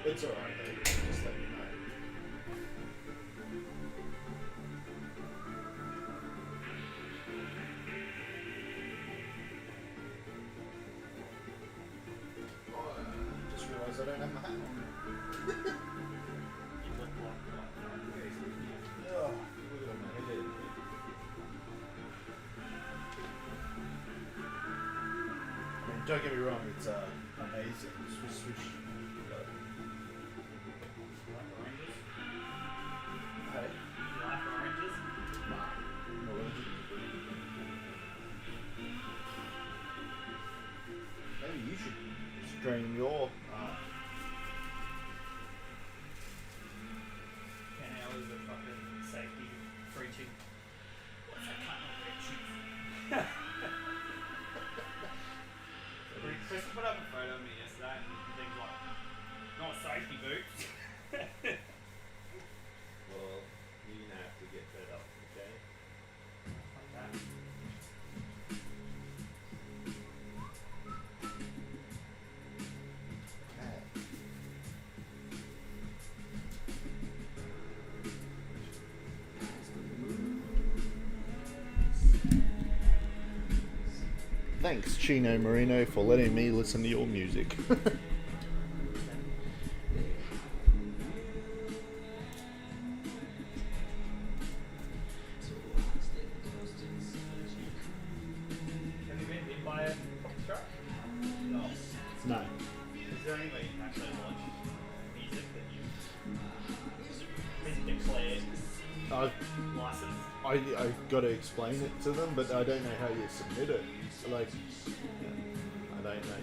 It's alright though. Just let me know. Oh, I just realised I don't have my hat on. You look like Oh, look at my head. I mean, don't get me wrong, it's amazing. Swish. oranges. Hey, You like oranges? nah, not allergic. Maybe you should strain your. And hours of fucking safety preaching. What's that kind of preaching? Chris put up a photo of me yesterday and things like, not safety boots. Well, you're gonna have to get that up, okay? Like that. Thanks, Chino Marino, for letting me listen to your music. Have you been hit by a coffee truck? No. No. Is there any way you can actually launch music that you've been declared licensed? I've got to explain it to them, but I don't know how you submit it. Like, I don't know.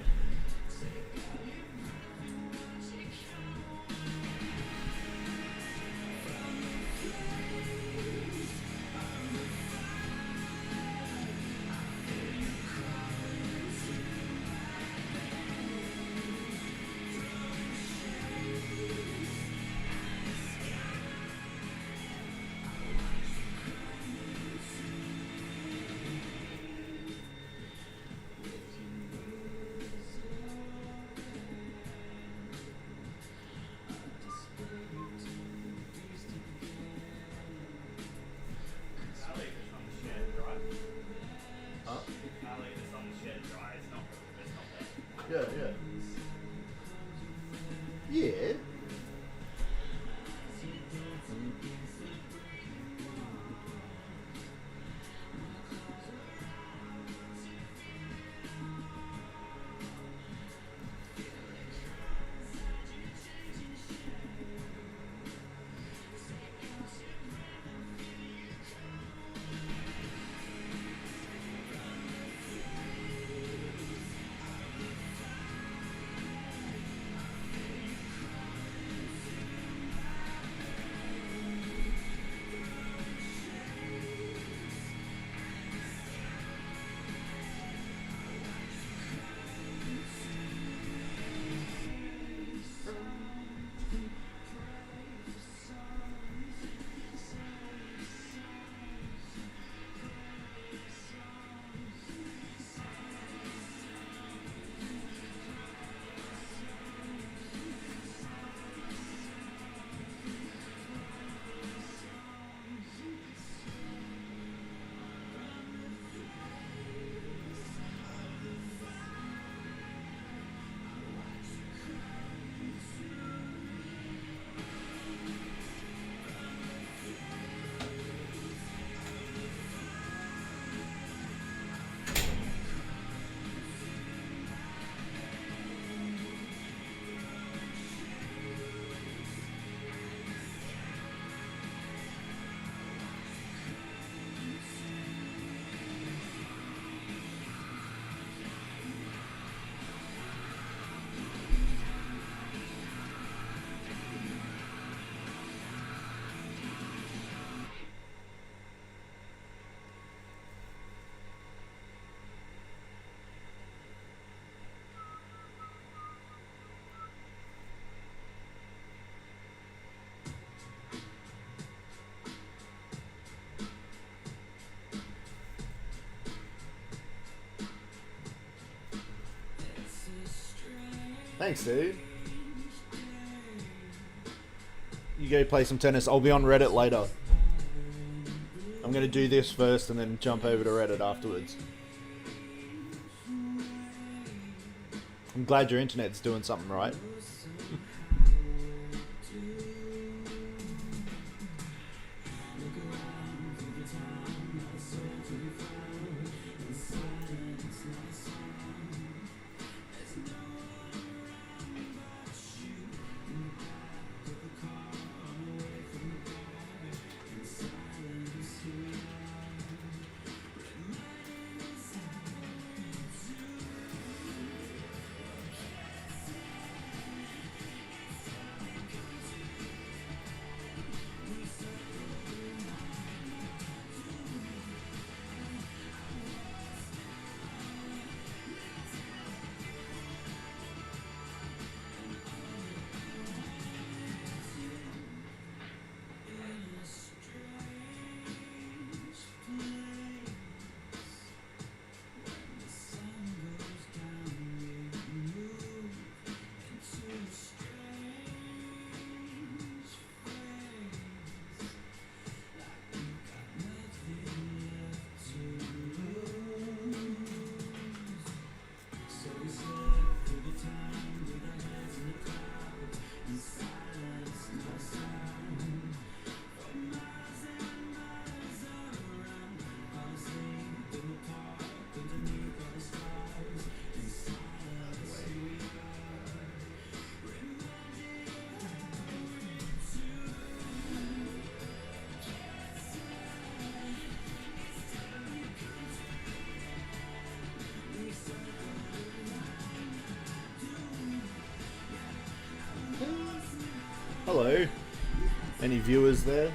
I'll leave this on the shed dry. Huh? I'll leave this on the shed dry. It's not bad. Yeah. Yeah. Thanks, dude. You go play some tennis. I'll be on Reddit later. I'm gonna do this first and then jump over to Reddit afterwards. I'm glad your internet's doing something right. Hello. Any viewers there?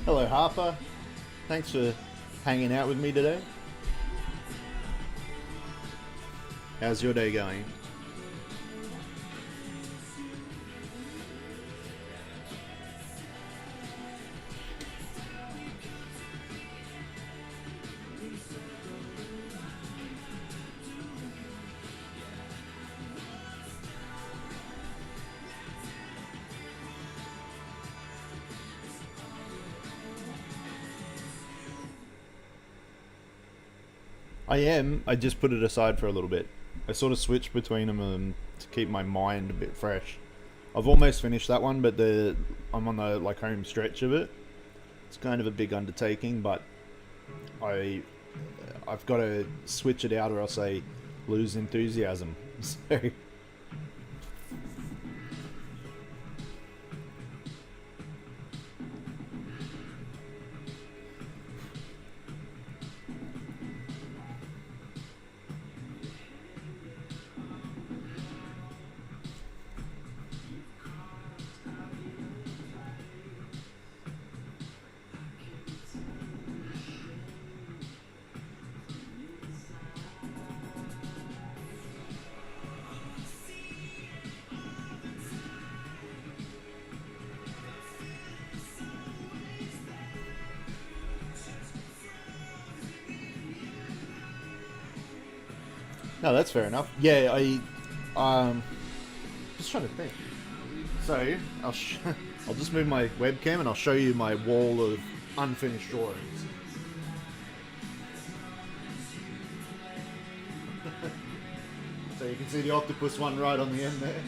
Hello Harper, thanks for hanging out with me today. How's your day going? I am. I just put it aside for a little bit. I sort of switched between them to keep my mind a bit fresh. I've almost finished that one, but I'm on the home stretch of it. It's kind of a big undertaking, but I've got to switch it out or else I lose enthusiasm. So no, that's fair enough. Yeah, just trying to think. So I'll just move my webcam and I'll show you my wall of unfinished drawings. So you can see the octopus one right on the end there.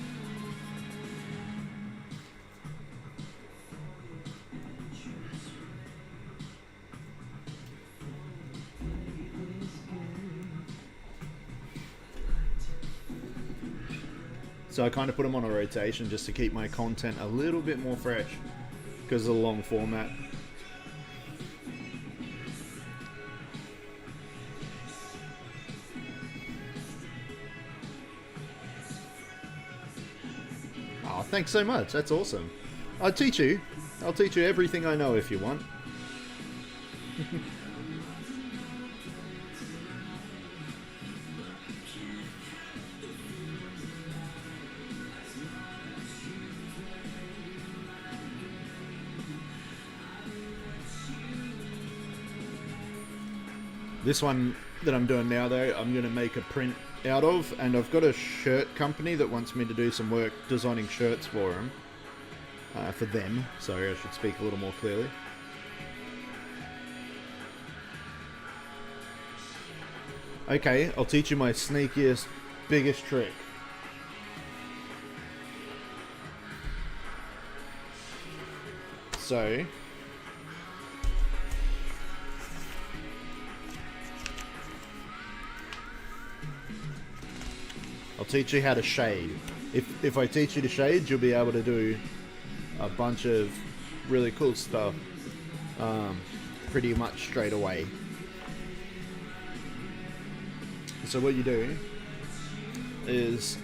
So I kind of put them on a rotation just to keep my content a little bit more fresh because of the long format. Oh, thanks so much. That's awesome. I'll teach you. I'll teach you everything I know if you want. This one that I'm doing now, though, I'm going to make a print out of, and I've got a shirt company that wants me to do some work designing shirts for them. Sorry, I should speak a little more clearly. Okay, I'll teach you my sneakiest, biggest trick. So, I'll teach you how to shade. If I teach you to shade, you'll be able to do a bunch of really cool stuff pretty much straight away. So what you do is,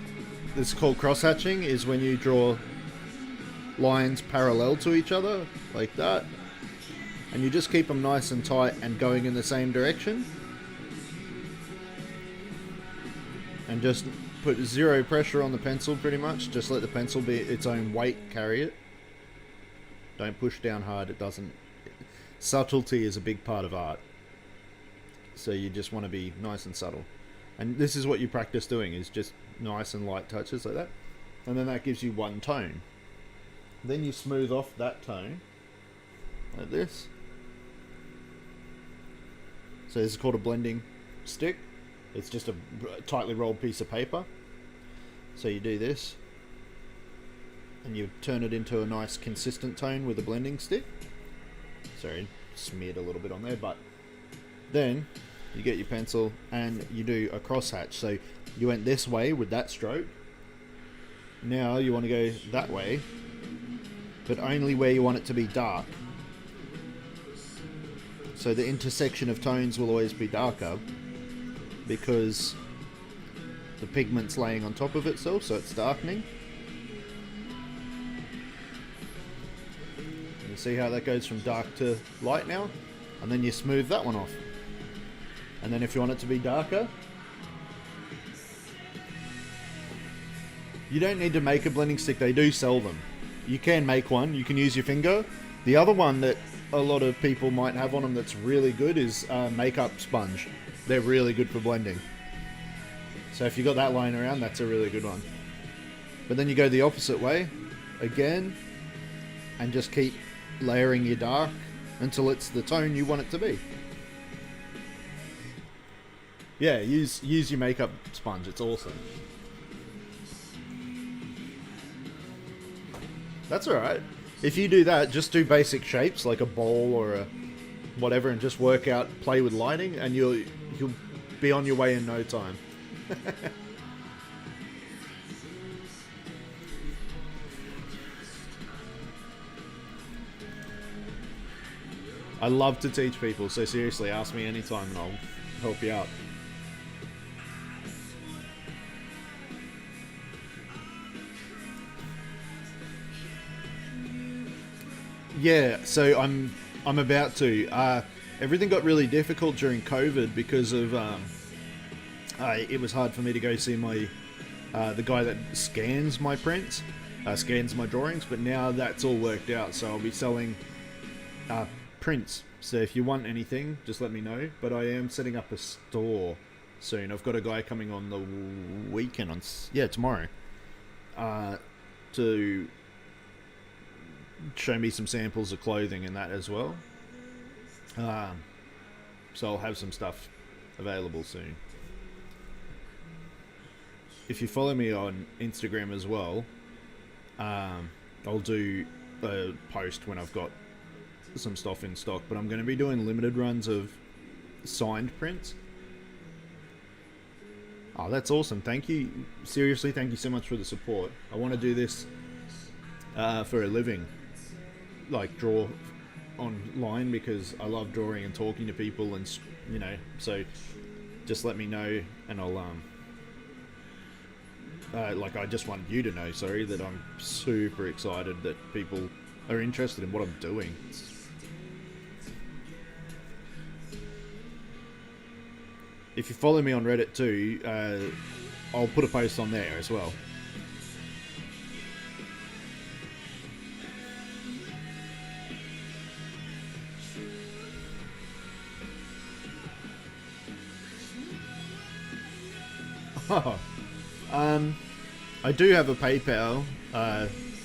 this is called cross-hatching, is when you draw lines parallel to each other, like that, and you just keep them nice and tight and going in the same direction. And just put zero pressure on the pencil, pretty much. Just let the pencil be its own weight, carry it. Don't push down hard, it doesn't... Subtlety is a big part of art. So you just want to be nice and subtle. And this is what you practice doing, is just nice and light touches like that. And then that gives you one tone. Then you smooth off that tone, like this. So this is called a blending stick. It's just a tightly rolled piece of paper. So you do this, and you turn it into a nice consistent tone with a blending stick. Sorry, smeared a little bit on there, but then you get your pencil and you do a crosshatch. So you went this way with that stroke. Now you want to go that way, but only where you want it to be dark. So the intersection of tones will always be darker because the pigment's laying on top of itself, so it's darkening. You see how that goes from dark to light now? And then you smooth that one off. And then if you want it to be darker, you don't need to make a blending stick, they do sell them. You can make one, you can use your finger. The other one that a lot of people might have on them that's really good is makeup sponge. They're really good for blending. So if you got that lying around, that's a really good one. But then you go the opposite way, again, and just keep layering your dark until it's the tone you want it to be. Yeah, use your makeup sponge, it's awesome. That's alright. If you do that, just do basic shapes like a bowl or a whatever and just work out, play with lighting, and you'll be on your way in no time. I love to teach people, so seriously, ask me anytime and I'll help you out. Yeah, so I'm about to. Everything got really difficult during COVID because of it was hard for me to go see my the guy that scans my prints, scans my drawings. But now that's all worked out, so I'll be selling prints. So if you want anything, just let me know. But I am setting up a store soon. I've got a guy coming on the weekend tomorrow to show me some samples of clothing and that as well. So I'll have some stuff available soon. If you follow me on Instagram as well, I'll do a post when I've got some stuff in stock, but I'm going to be doing limited runs of signed prints. Oh, that's awesome. Thank you. Seriously, thank you so much for the support. I want to do this for a living. Like, draw online because I love drawing and talking to people and, you know, so just let me know and I'll, like, I just want you to know, sorry, that I'm super excited that people are interested in what I'm doing. If you follow me on Reddit too, I'll put a post on there as well. Oh, I do have a PayPal.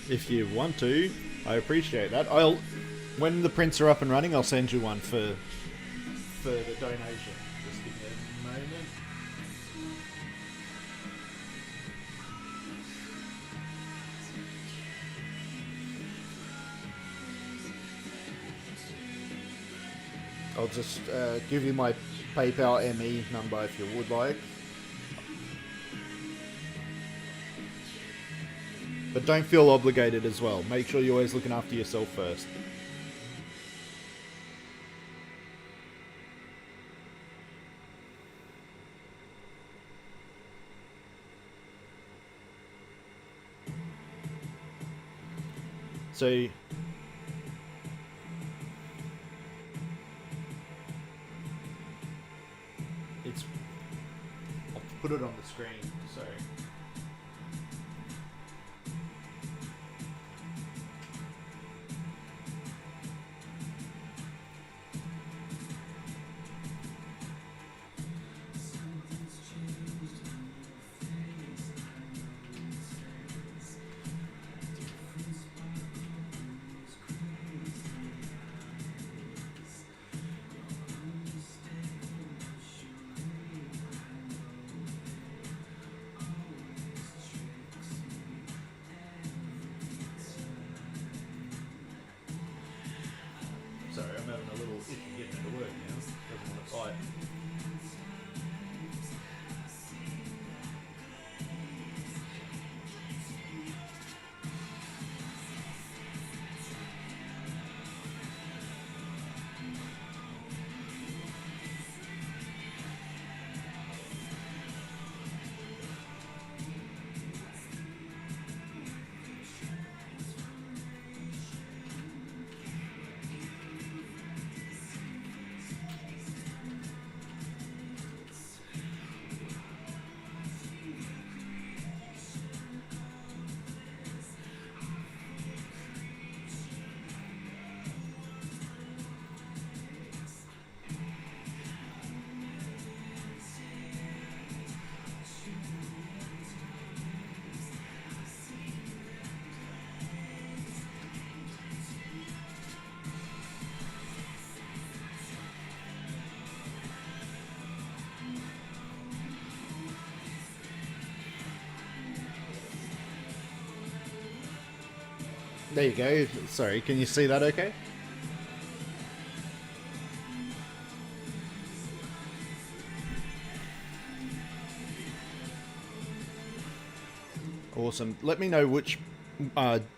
If you want to, I appreciate that. When the prints are up and running, I'll send you one for the donation. Just give me a moment. I'll just give you my PayPal ME number if you would like. But don't feel obligated as well. Make sure you're always looking after yourself first. So it's, I'll put it on the screen, so sorry, I'm having a little issue getting it to work now. Doesn't want to fight. There you go. Sorry, can you see that okay? Awesome. Let me know which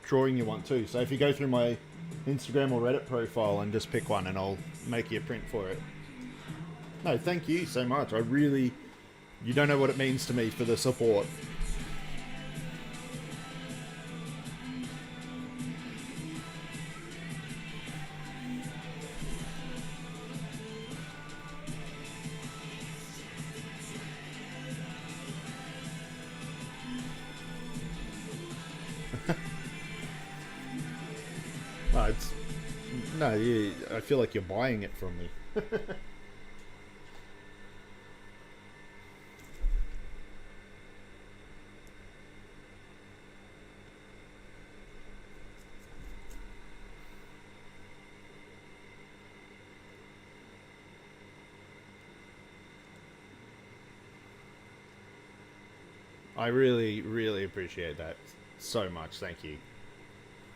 drawing you want too. So if you go through my Instagram or Reddit profile and just pick one and I'll make you a print for it. No, thank you so much. You don't know what it means to me for the support. I feel like you're buying it from me. I really, really appreciate that so much. Thank you.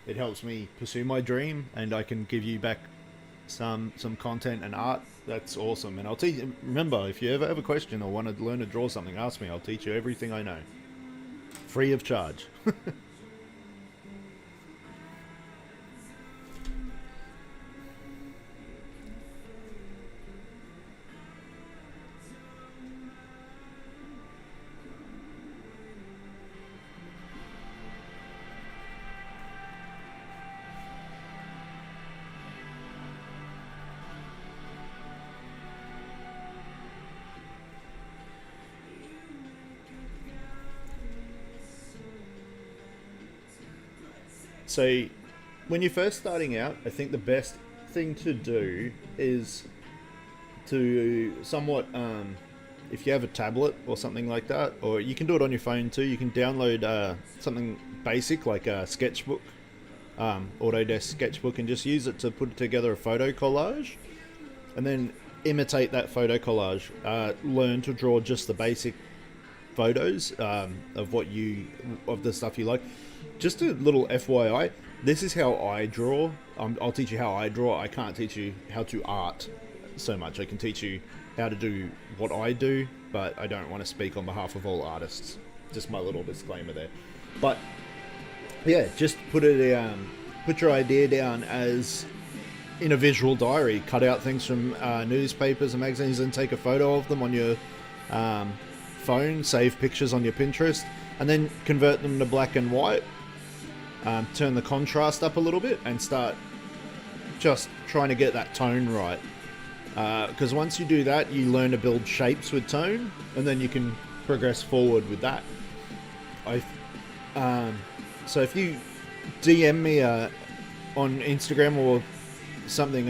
It helps me pursue my dream, and I can give you back some content and art That's awesome. And I'll teach. Remember, if you ever have a question or want to learn to draw something, ask me. I'll teach you everything I know, free of charge. So, when you're first starting out, I think the best thing to do is to somewhat, if you have a tablet or something like that, or you can do it on your phone too, you can download something basic like a sketchbook, Autodesk sketchbook, and just use it to put together a photo collage, and then imitate that photo collage. Learn to draw just the basic photos of the stuff you like. Just a little FYI, this is how I draw. I'll teach you how I draw. I can't teach you how to art so much. I can teach you how to do what I do, but I don't want to speak on behalf of all artists. Just my little disclaimer there. But yeah, just put your idea down as in a visual diary. Cut out things from newspapers and magazines and take a photo of them on your phone. Save pictures on your Pinterest, and then convert them to black and white. Turn the contrast up a little bit and start just trying to get that tone right. Because once you do that, you learn to build shapes with tone, and then you can progress forward with that. So if you DM me on Instagram or something,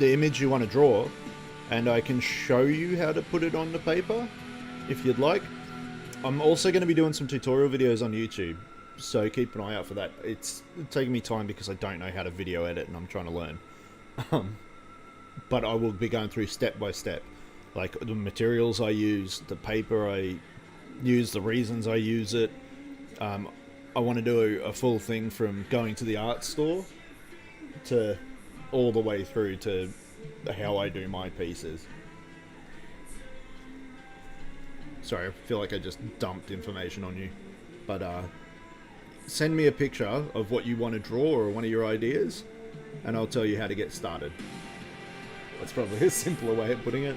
the image you want to draw, and I can show you how to put it on the paper, if you'd like. I'm also going to be doing some tutorial videos on YouTube, so keep an eye out for that. It's taking me time because I don't know how to video edit and I'm trying to learn. But I will be going through step by step, like the materials I use, the paper I use, the reasons I use it. I want to do a full thing from going to the art store to all the way through to how I do my pieces. Sorry, I feel like I just dumped information on you. But send me a picture of what you want to draw or one of your ideas, and I'll tell you how to get started. That's probably a simpler way of putting it.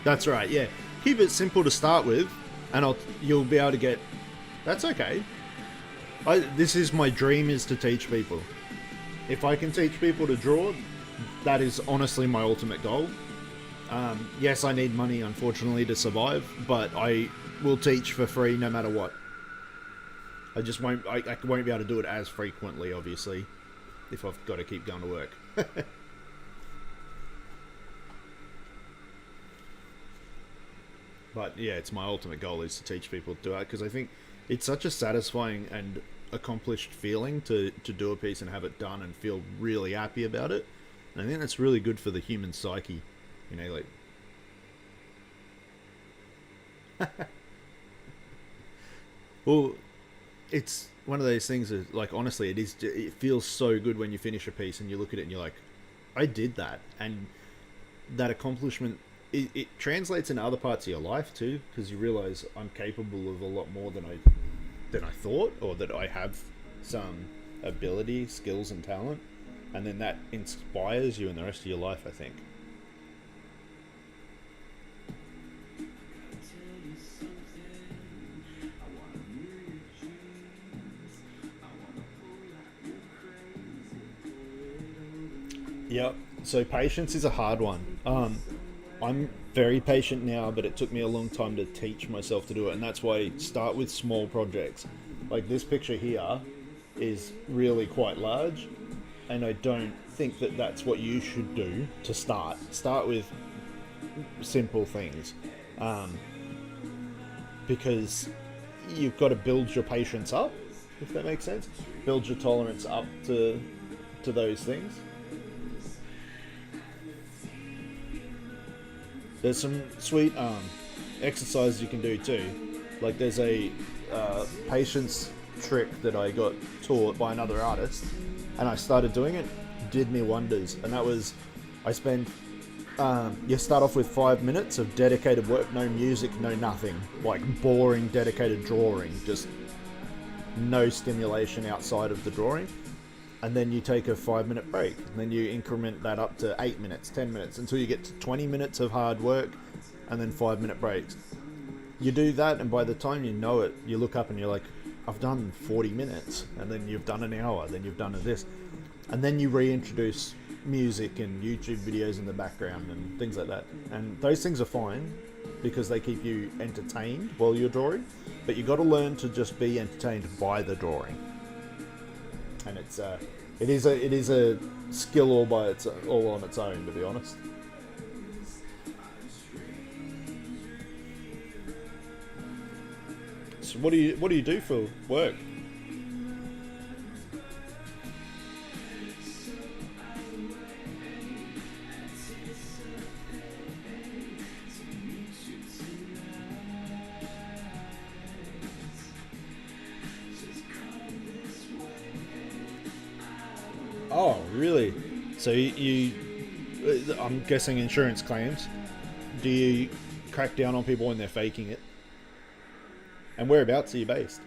That's right, yeah. Keep it simple to start with, and you'll be able to get... That's okay. This is my dream, is to teach people. If I can teach people to draw, that is honestly my ultimate goal. Yes, I need money, unfortunately, to survive, but I will teach for free no matter what. I just won't... I won't be able to do it as frequently, obviously, if I've got to keep going to work. But yeah, it's my ultimate goal is to teach people to do it, because I think it's such a satisfying and accomplished feeling to do a piece and have it done and feel really happy about it. And I think that's really good for the human psyche, you know, like... Well, it's one of those things that, like, honestly, it feels so good when you finish a piece and you look at it and you're like, I did that. And that accomplishment... It translates into other parts of your life too, because you realize I'm capable of a lot more than I thought, or that I have some ability, skills, and talent, and then that inspires you in the rest of your life, I think. Yep. So patience is a hard one. I'm very patient now, but it took me a long time to teach myself to do it, and that's why I start with small projects. Like this picture here is really quite large, and I don't think that that's what you should do to start. Start with simple things, because you've got to build your patience up, if that makes sense. Build your tolerance up to those things. There's some sweet exercises you can do too. Like there's a patience trick that I got taught by another artist, and I started doing it. Did me wonders, and that was I spent. You start off with 5 minutes of dedicated work, no music, no nothing, like boring, dedicated drawing, just no stimulation outside of the drawing. And then you take a 5-minute break, and then you increment that up to 8 minutes, 10 minutes, until you get to 20 minutes of hard work, and then 5-minute breaks. You do that, and by the time you know it, you look up and you're like, I've done 40 minutes, and then you've done an hour, then you've done this. And then you reintroduce music and YouTube videos in the background and things like that. And those things are fine because they keep you entertained while you're drawing, but you got to learn to just be entertained by the drawing. And it is a skill all on its own, to be honest. So what do you do for work? Oh, really? So I'm guessing insurance claims. Do you crack down on people when they're faking it? And whereabouts are you based?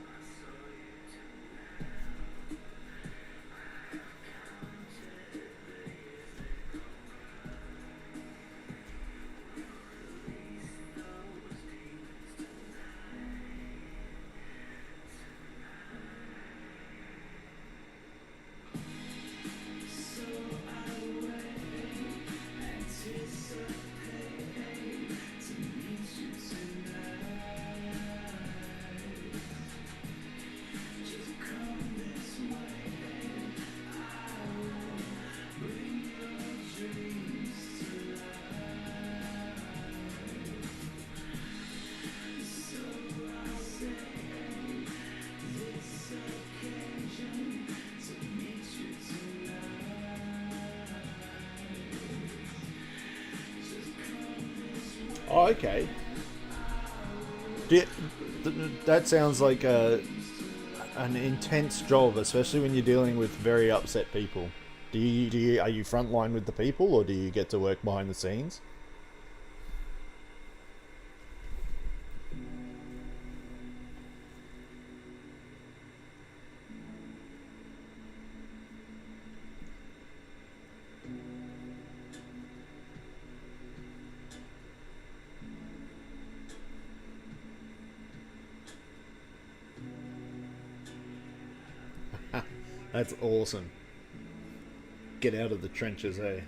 Oh, okay. That sounds like an intense job, especially when you're dealing with very upset people. Are you frontline with the people, or do you get to work behind the scenes? That's awesome. Get out of the trenches, eh?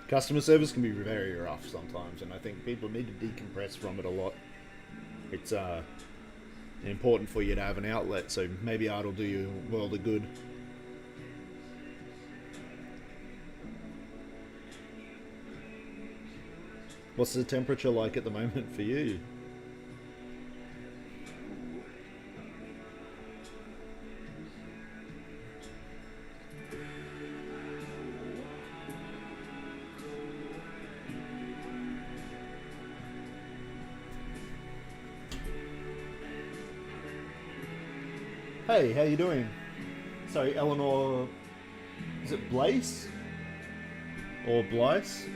Customer service can be very rough sometimes, and I think people need to decompress from it a lot. It's important for you to have an outlet, so maybe art will do you a world of good. What's the temperature like at the moment for you? Hey, how you doing? Sorry, Eleanor... Is it Blaise? Or Blyce?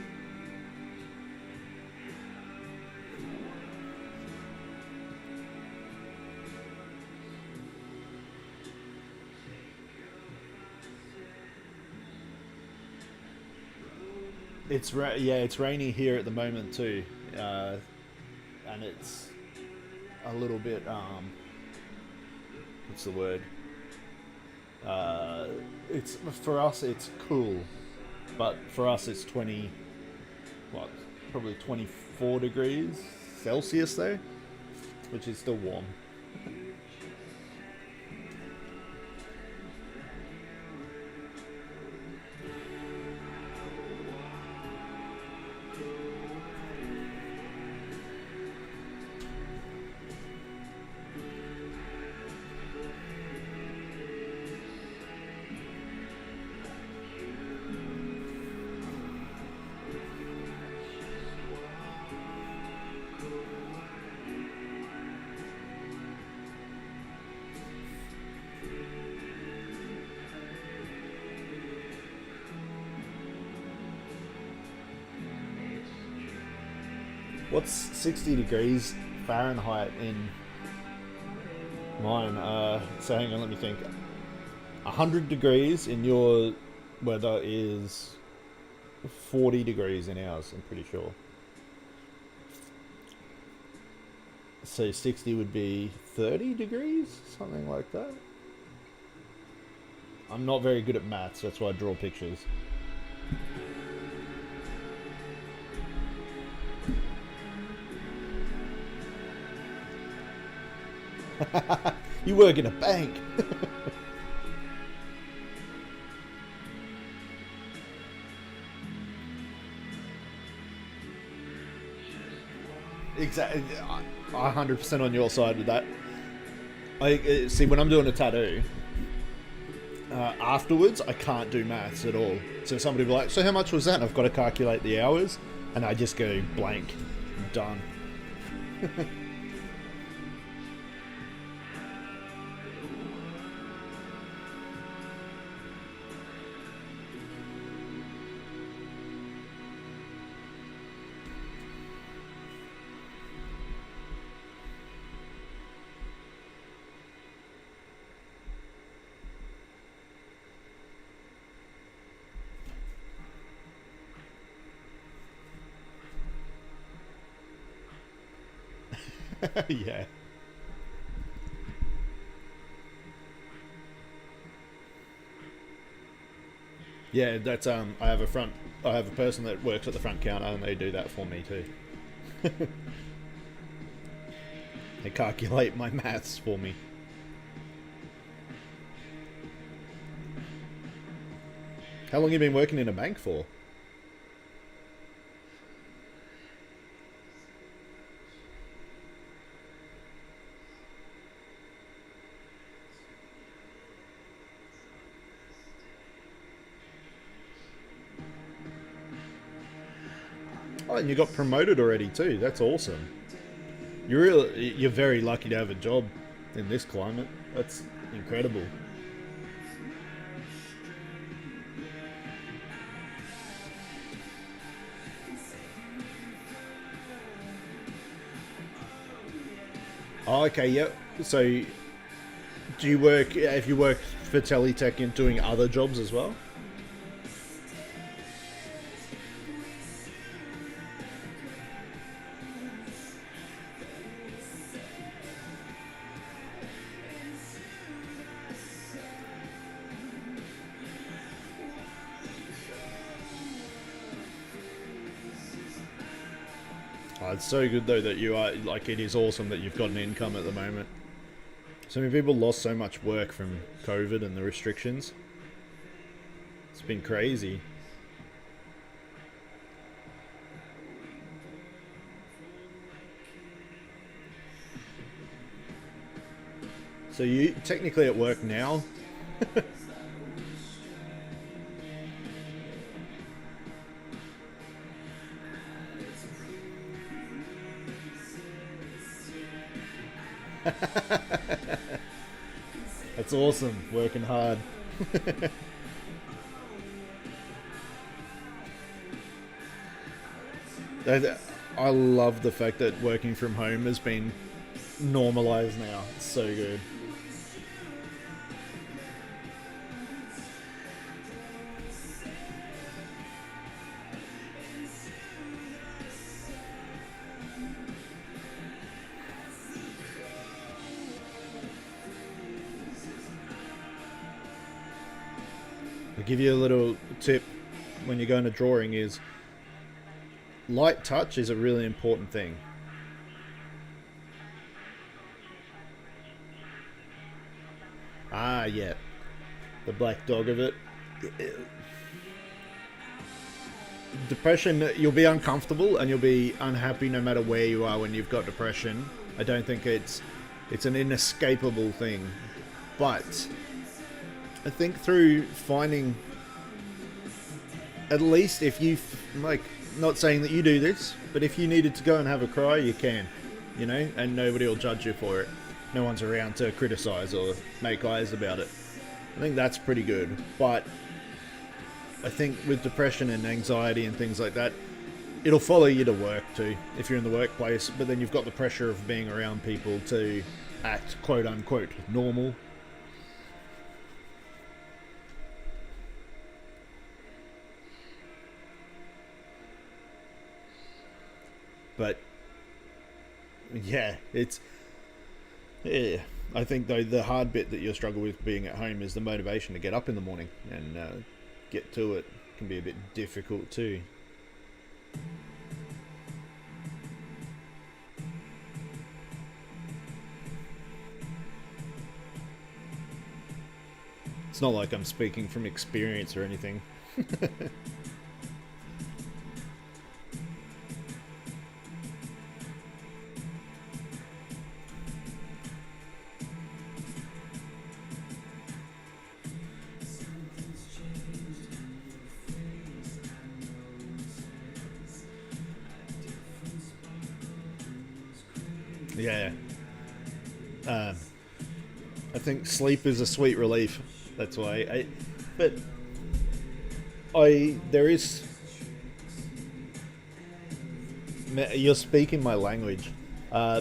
It's it's rainy here at the moment too, and it's a little bit what's the word? It's for us it's cool, but for us it's probably 24 degrees Celsius though, which is still warm. What's 60 degrees Fahrenheit in mine? So hang on, let me think. 100 degrees in your weather is 40 degrees in ours, I'm pretty sure. So 60 would be 30 degrees? Something like that. I'm not very good at maths, that's why I draw pictures. You work in a bank. Exactly. 100% on your side with that. I see when I'm doing a tattoo. Afterwards, I can't do maths at all. So somebody will be like, "So how much was that?" And I've got to calculate the hours, and I just go blank. I'm done. Yeah. Yeah, that's I have a person that works at the front counter and they do that for me too. They calculate my maths for me. How long have you been working in a bank for? Oh, and you got promoted already too. That's awesome. You're very lucky to have a job in this climate. That's incredible. Oh, okay, yep. So, do you work? If you work for Teletech and doing other jobs as well? Oh, it's so good though that you are like. It is awesome that you've got an income at the moment. So many people lost so much work from COVID and the restrictions. It's been crazy. So you technically at work now? That's awesome, working hard. I love the fact that working from home has been normalized now. It's so good. I'll give you a little tip when you're going to drawing is light touch is a really important thing. Ah, yeah. The black dog of it. Depression, you'll be uncomfortable and you'll be unhappy no matter where you are when you've got depression. I don't think it's an inescapable thing. But I think through finding, at least if you, like, not saying that you do this, but if you needed to go and have a cry, you can, you know, and nobody will judge you for it. No one's around to criticize or make eyes about it. I think that's pretty good. But I think with depression and anxiety and things like that, it'll follow you to work too if you're in the workplace, but then you've got the pressure of being around people to act quote unquote normal. But yeah, I think though the hard bit that you'll struggle with being at home is the motivation to get up in the morning and get to it. Can be a bit difficult too. It's not like I'm speaking from experience or anything. Yeah. I think sleep is a sweet relief. That's why there is. You're speaking my language.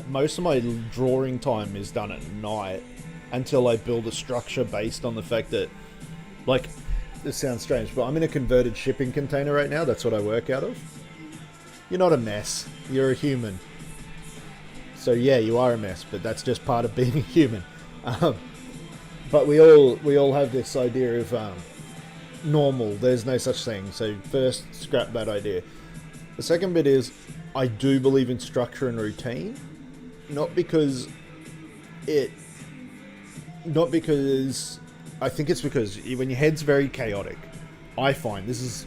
Most of my drawing time is done at night until I build a structure based on the fact that, like, this sounds strange, but I'm in a converted shipping container right now. That's what I work out of. You're not a mess. You're a human. So yeah, you are a mess, but that's just part of being a human. But we all have this idea of normal. There's no such thing. So first, scrap that idea. The second bit is I do believe in structure and routine, not because I think it's because when your head's very chaotic, I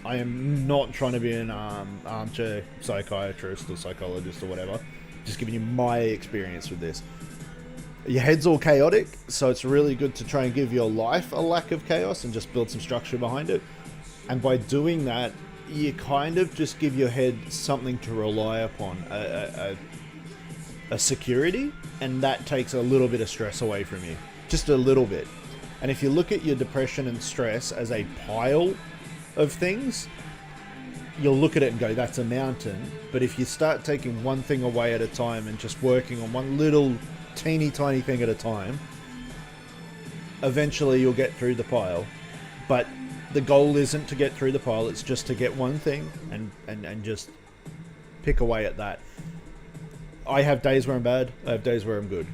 am not trying to be an armchair psychiatrist or psychologist or whatever. Just giving you my experience with this. Your head's all chaotic, so it's really good to try and give your life a lack of chaos and just build some structure behind it. And by doing that, you kind of just give your head something to rely upon, a security, and that takes a little bit of stress away from you. Just a little bit. And if you look at your depression and stress as a pile of things, you'll look at it and go, that's a mountain. But if you start taking one thing away at a time and just working on one little teeny tiny thing at a time, eventually you'll get through the pile. But the goal isn't to get through the pile, it's just to get one thing and just pick away at that. I have days where I'm bad, I have days where I'm good.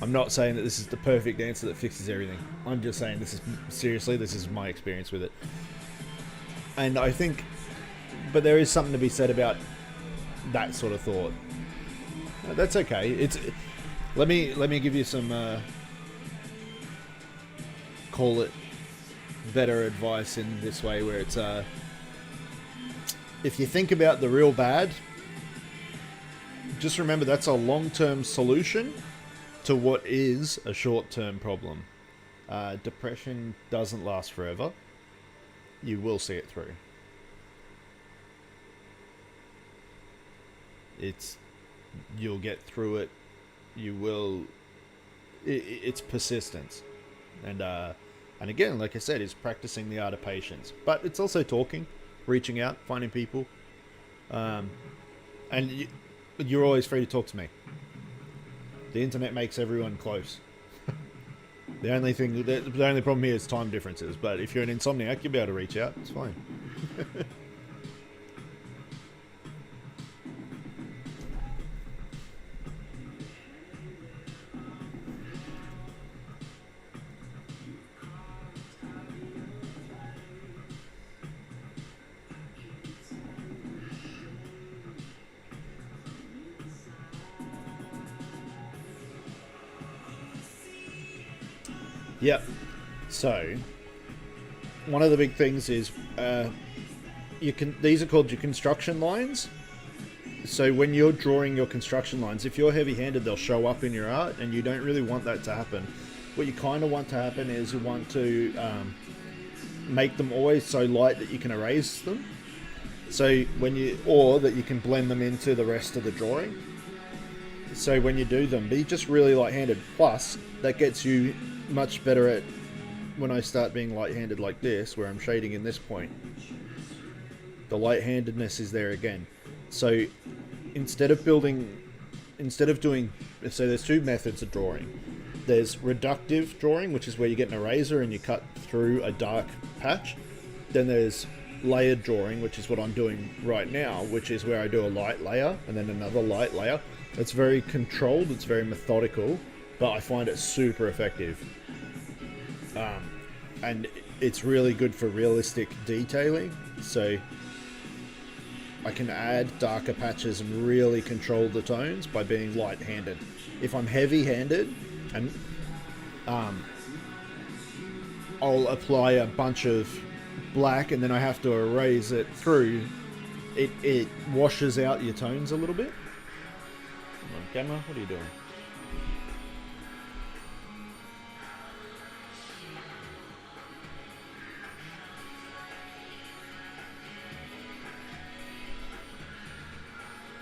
I'm not saying that this is the perfect answer that fixes everything. I'm just saying this is my experience with it. And I think, but there is something to be said about that sort of thought. That's okay. Let me give you some call it better advice in this way, where it's if you think about the real bad, just remember that's a long-term solution to what is a short-term problem. Depression doesn't last forever. You will see it through. You'll get through it. You will. It's persistence, and again, like I said, it's practicing the art of patience. But it's also talking, reaching out, finding people, and you're always free to talk to me. The internet makes everyone close. The only problem here is time differences. But if you're an insomniac, you'll be able to reach out. It's fine. Yep. So, one of the big things is these are called your construction lines. So when you're drawing your construction lines, if you're heavy-handed, they'll show up in your art, and you don't really want that to happen. What you kind of want to happen is you want to make them always so light that you can erase them. So or that you can blend them into the rest of the drawing. So when you do them, be just really light-handed. Plus, that gets you much better at when I start being light-handed like this, where I'm shading in this point. The light-handedness is there again. So instead of building, instead of doing, so there's two methods of drawing. There's reductive drawing, which is where you get an eraser and you cut through a dark patch. Then there's layered drawing, which is what I'm doing right now, which is where I do a light layer and then another light layer. It's very controlled, it's very methodical, but I find it super effective. And it's really good for realistic detailing, so I can add darker patches and really control the tones by being light-handed. If I'm heavy-handed, and I'll apply a bunch of black and then I have to erase it through, it washes out your tones a little bit. Come on, camera, what are you doing?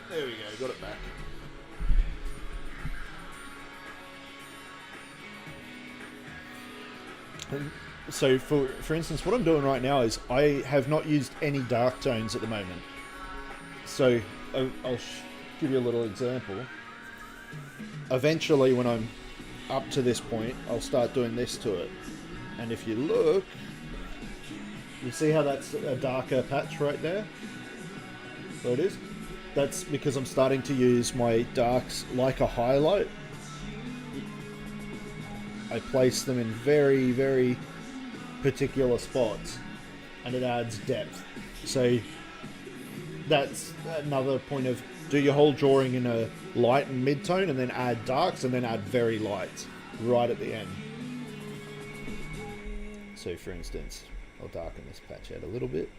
There we go, got it back. So for instance, what I'm doing right now is I have not used any dark tones at the moment. So I'll give you a little example. Eventually, when I'm up to this point, I'll start doing this to it. And if you look, you see how that's a darker patch right there? There it is. That's because I'm starting to use my darks like a highlight. I place them in very, very particular spots and it adds depth. So that's another point of do your whole drawing in a light and mid-tone and then add darks and then add very lights right at the end. So for instance, I'll darken this patch out a little bit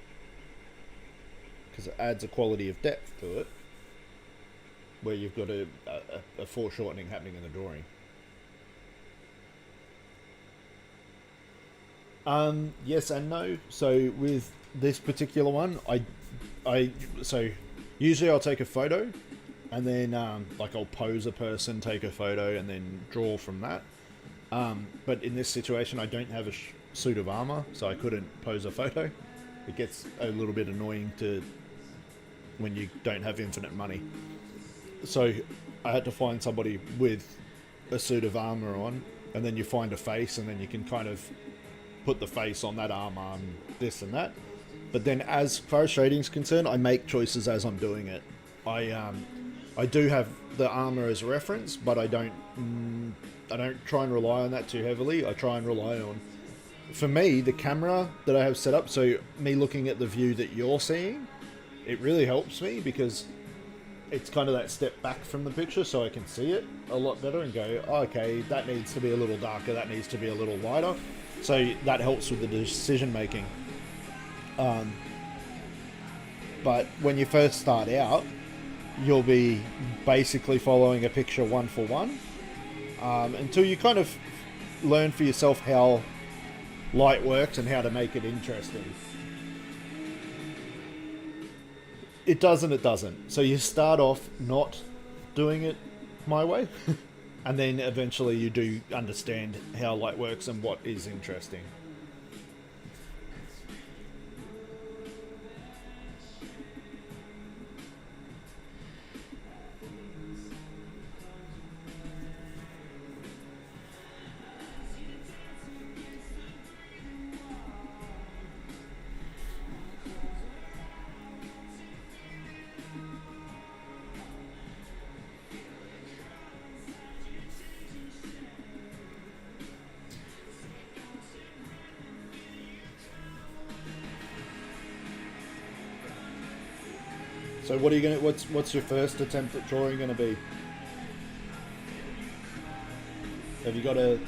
because it adds a quality of depth to it where you've got a foreshortening happening in the drawing. Yes and no. So with this particular one, so usually I'll take a photo and then like I'll pose a person, take a photo and then draw from that. But in this situation I don't have a suit of armor, so I couldn't pose a photo. It gets a little bit annoying to when you don't have infinite money. So I had to find somebody with a suit of armor on, and then you find a face and then you can kind of put the face on that armor and this and that. But then as far as shading is concerned, I make choices as I'm doing it. I do have the armor as a reference, but I don't try and rely on that too heavily. I try and rely on, for me, the camera that I have set up, so me looking at the view that you're seeing, it really helps me because it's kind of that step back from the picture so I can see it a lot better and go, oh, okay, that needs to be a little darker, that needs to be a little lighter. So that helps with the decision making. But when you first start out, you'll be basically following a picture one for one until you kind of learn for yourself how light works and how to make it interesting. It does and it doesn't. So you start off not doing it my way and then eventually you do understand how light works and what is interesting. So what are you gonna? What's your first attempt at drawing gonna be? Have you got a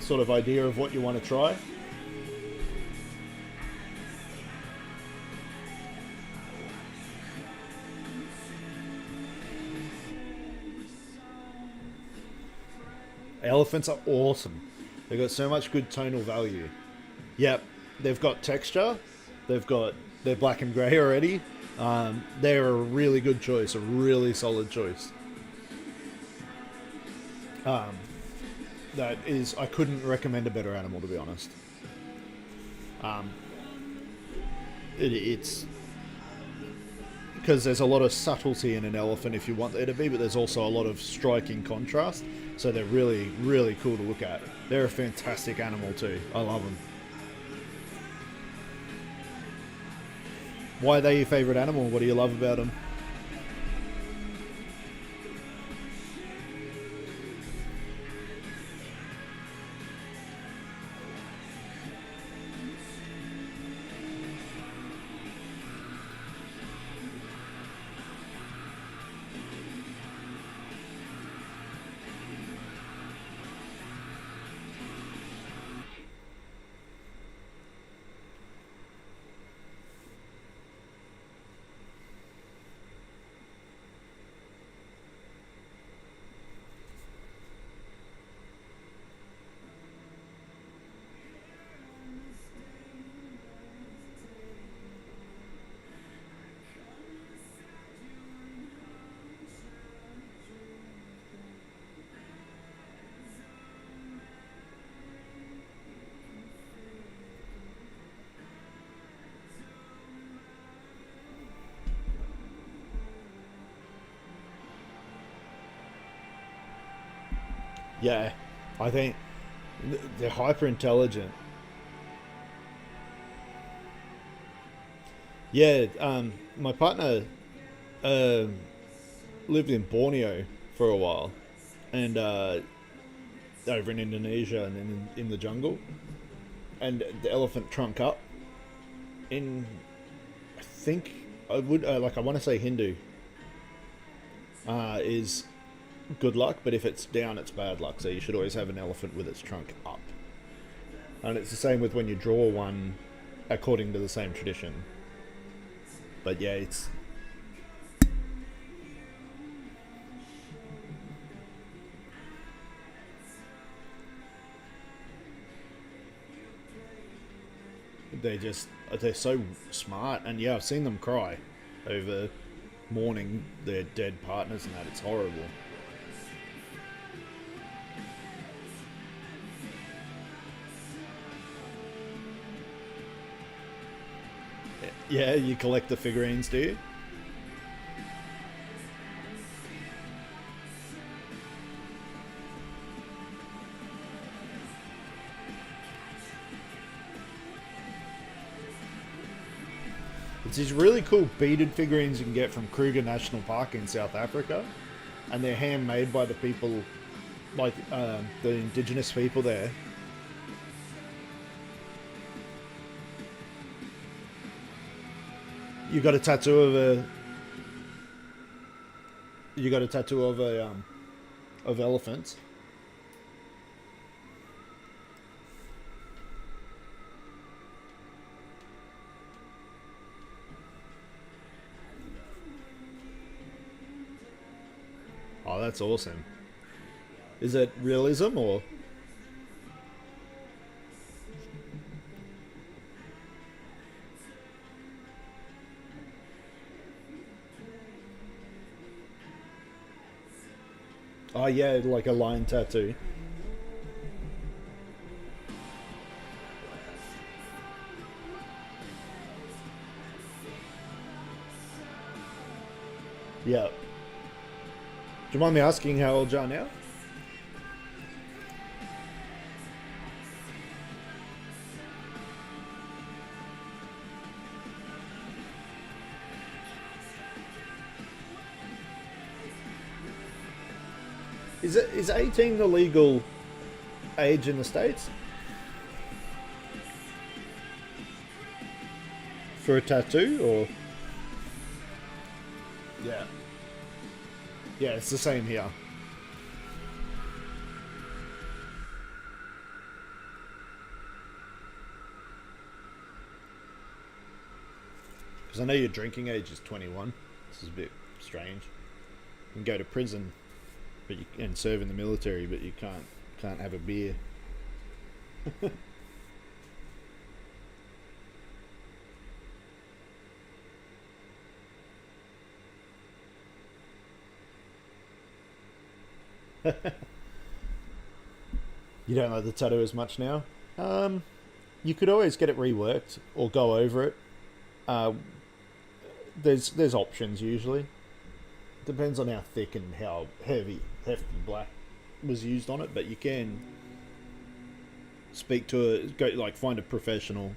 sort of idea of what you want to try? Elephants are awesome. They've got so much good tonal value. Yep, they've got texture. They're black and grey already. They're a really good choice, a really solid choice. That is, I couldn't recommend a better animal, to be honest. because there's a lot of subtlety in an elephant if you want there to be, but there's also a lot of striking contrast. So they're really, really cool to look at. They're a fantastic animal too. I love them. Why are they your favourite animal? What do you love about them? Yeah, I think they're hyper intelligent. Yeah, my partner um lived in Borneo for a while, and over in Indonesia and in the jungle, and the elephant trunk up in, I think I would like I want to say Hindu is good luck, but if it's down, it's bad luck. So you should always have an elephant with its trunk up. And it's the same with when you draw one, according to the same tradition. But yeah, it's they're so smart, and yeah, I've seen them cry over mourning their dead partners, and that it's horrible. Yeah, you collect the figurines, do you? It's these really cool beaded figurines you can get from Kruger National Park in South Africa, and they're handmade by the people, like the indigenous people there. You got a tattoo of a. You got a tattoo of a of elephants. Oh, that's awesome. Is it realism or? Oh yeah, like a lion tattoo. Yeah. Do you mind me asking how old you are now? Is 18 the legal age in the States? For a tattoo, or? Yeah. Yeah, it's the same here. Because I know your drinking age is 21. This is a bit strange. You can go to prison, but you can serve in the military, but you can't have a beer. You don't like the tattoo as much now? You could always get it reworked or go over it. there's options usually. Depends on how thick and how hefty black was used on it, but you can speak to find a professional,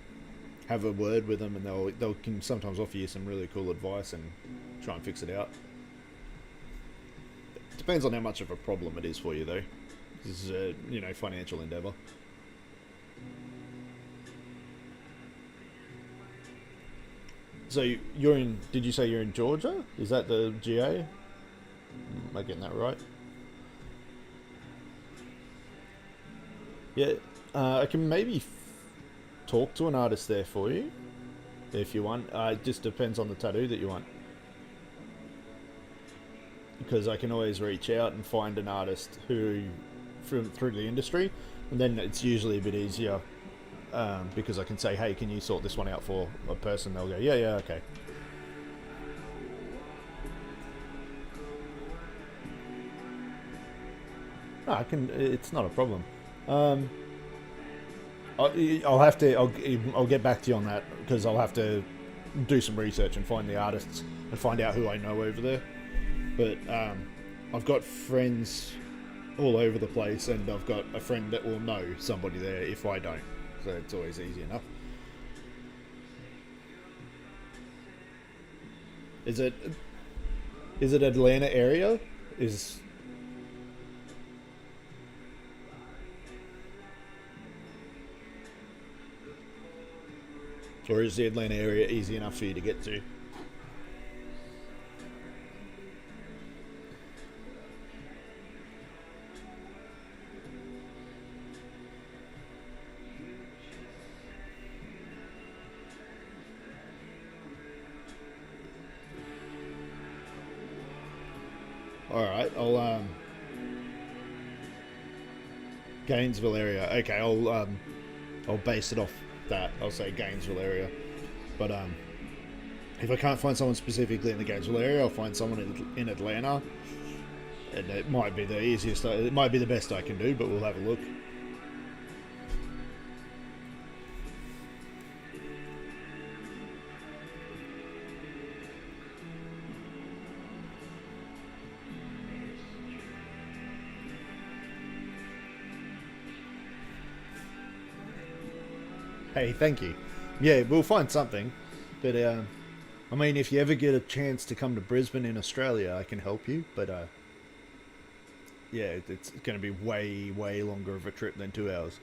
have a word with them, and they'll can sometimes offer you some really cool advice and try and fix it out. Depends on how much of a problem it is for you, though. This is a financial endeavor. So you're in? Did you say you're in Georgia? Is that the GA? Am I getting that right? Yeah, I can maybe talk to an artist there for you if you want. It just depends on the tattoo that you want. Because I can always reach out and find an artist who through the industry, and then it's usually a bit easier because I can say, hey, can you sort this one out for a person? They'll go, yeah, okay. No, I can. It's not a problem. I'll have to. I'll get back to you on that because I'll have to do some research and find the artists and find out who I know over there. But I've got friends all over the place, and I've got a friend that will know somebody there if I don't. So it's always easy enough. Is it Atlanta area? Or is the Atlanta area easy enough for you to get to? Alright, Gainesville area. Okay, I'll base it off that. I'll say Gainesville area. But if I can't find someone specifically in the Gainesville area, I'll find someone in Atlanta. And it might be the easiest, it might be the best I can do, but we'll have a look. Hey, thank you. Yeah, we'll find something. But, I mean, if you ever get a chance to come to Brisbane in Australia, I can help you. But, yeah, it's going to be way, way longer of a trip than 2 hours.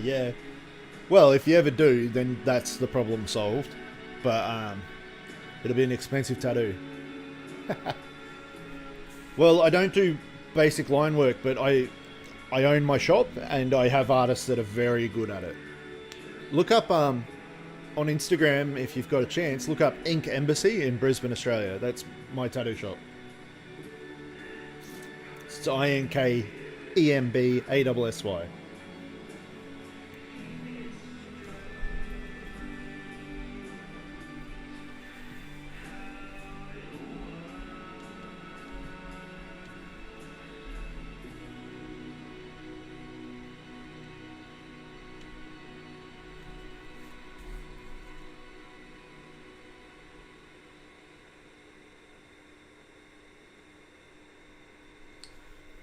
Yeah. Well, if you ever do, then that's the problem solved. But, it'll be an expensive tattoo. Well, I don't do basic line work, but I own my shop and I have artists that are very good at it. Look up on Instagram, if you've got a chance, look up Ink Embassy in Brisbane, Australia. That's my tattoo shop. It's INKEMBASSY.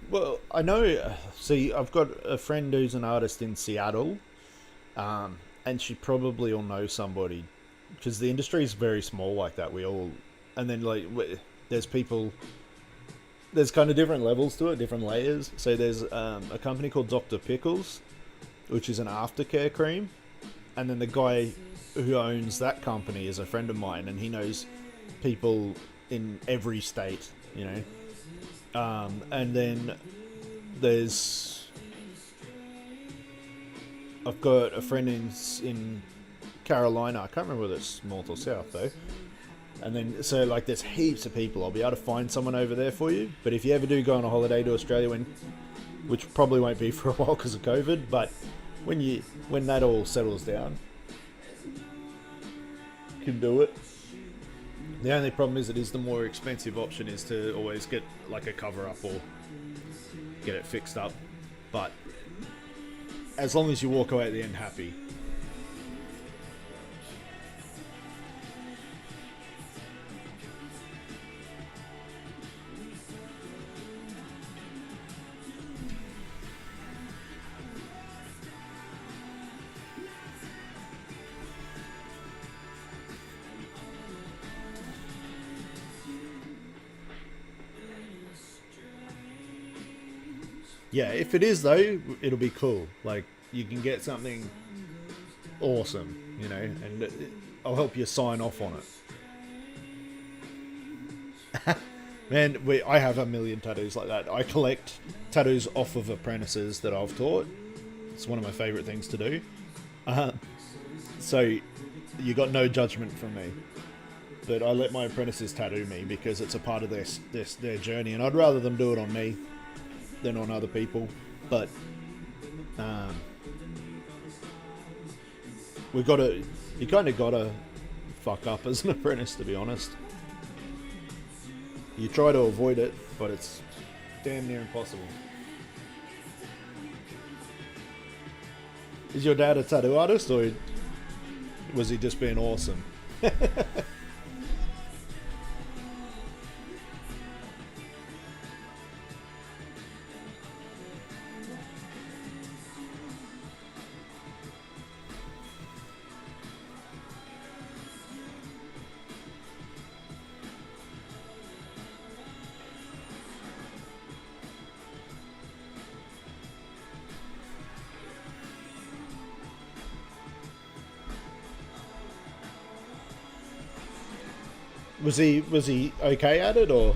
Well, I know. See, I've got a friend who's an artist in Seattle, and she probably will know somebody because the industry is very small like that. And then there's people. There's kind of different levels to it, different layers. So there's a company called Dr. Pickles, which is an aftercare cream, and then the guy who owns that company is a friend of mine, and he knows people in every state, you know. And then I've got a friend in Carolina. I can't remember whether it's north or south though. And then there's heaps of people. I'll be able to find someone over there for you. But if you ever do go on a holiday to Australia, which probably won't be for a while because of COVID, but when that all settles down, you can do it. The only problem is the more expensive option is to always get like a cover up or get it fixed up. But as long as you walk away at the end happy. Yeah, if it is though, it'll be cool. Like, you can get something awesome, you know, and I'll help you sign off on it. Man, I have a million tattoos like that. I collect tattoos off of apprentices that I've taught. It's one of my favourite things to do. So you got no judgment from me. But I let my apprentices tattoo me because it's a part of their journey, and I'd rather them do it on me than on other people. But you kind of gotta fuck up as an apprentice, to be honest. You try to avoid it, but it's damn near impossible. Is your dad a tattoo artist, or was he just being awesome? Was he okay at it, or?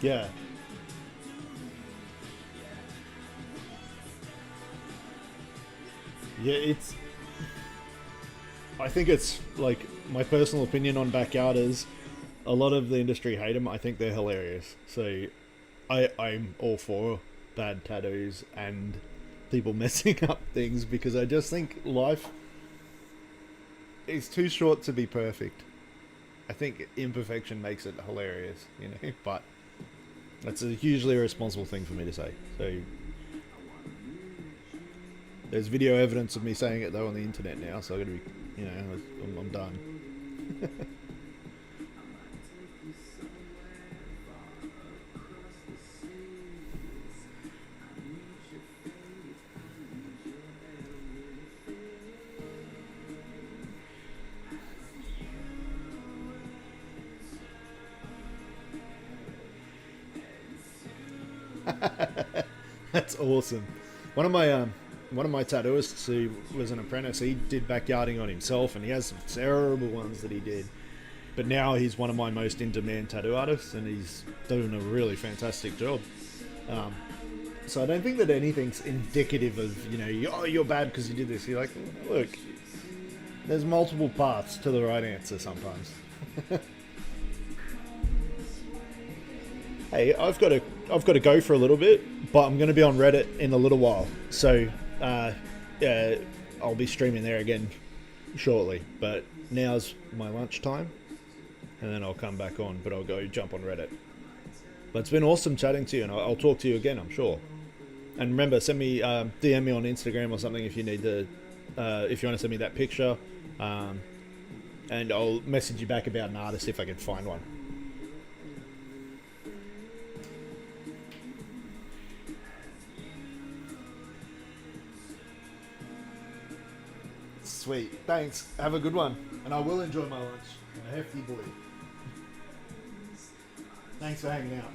Yeah. Yeah, I think it's, like, my personal opinion on backyarders, a lot of the industry hate them. I think they're hilarious. So, I'm all for bad tattoos and people messing up things, because I just think life is too short to be perfect. I think imperfection makes it hilarious, you know, but that's a hugely irresponsible thing for me to say. So there's video evidence of me saying it though on the internet now, so I gotta be, you know, I'm done. That's awesome. One of my tattooists who was an apprentice, he did backyarding on himself, and he has some terrible ones that he did. But now he's one of my most in-demand tattoo artists, and he's doing a really fantastic job. So I don't think that anything's indicative of, you know, oh, you're bad because you did this. You're like, look, there's multiple paths to the right answer sometimes. Hey, I've got to go for a little bit, but I'm going to be on Reddit in a little while. So, yeah, I'll be streaming there again shortly. But now's my lunchtime, and then I'll come back on. But I'll go jump on Reddit. But it's been awesome chatting to you, and I'll talk to you again, I'm sure. And remember, send me DM me on Instagram or something if you need to, if you want to send me that picture, and I'll message you back about an artist if I can find one. Sweet. Thanks. Have a good one. And I will enjoy my lunch. I'm a hefty boy. Thanks for hanging out.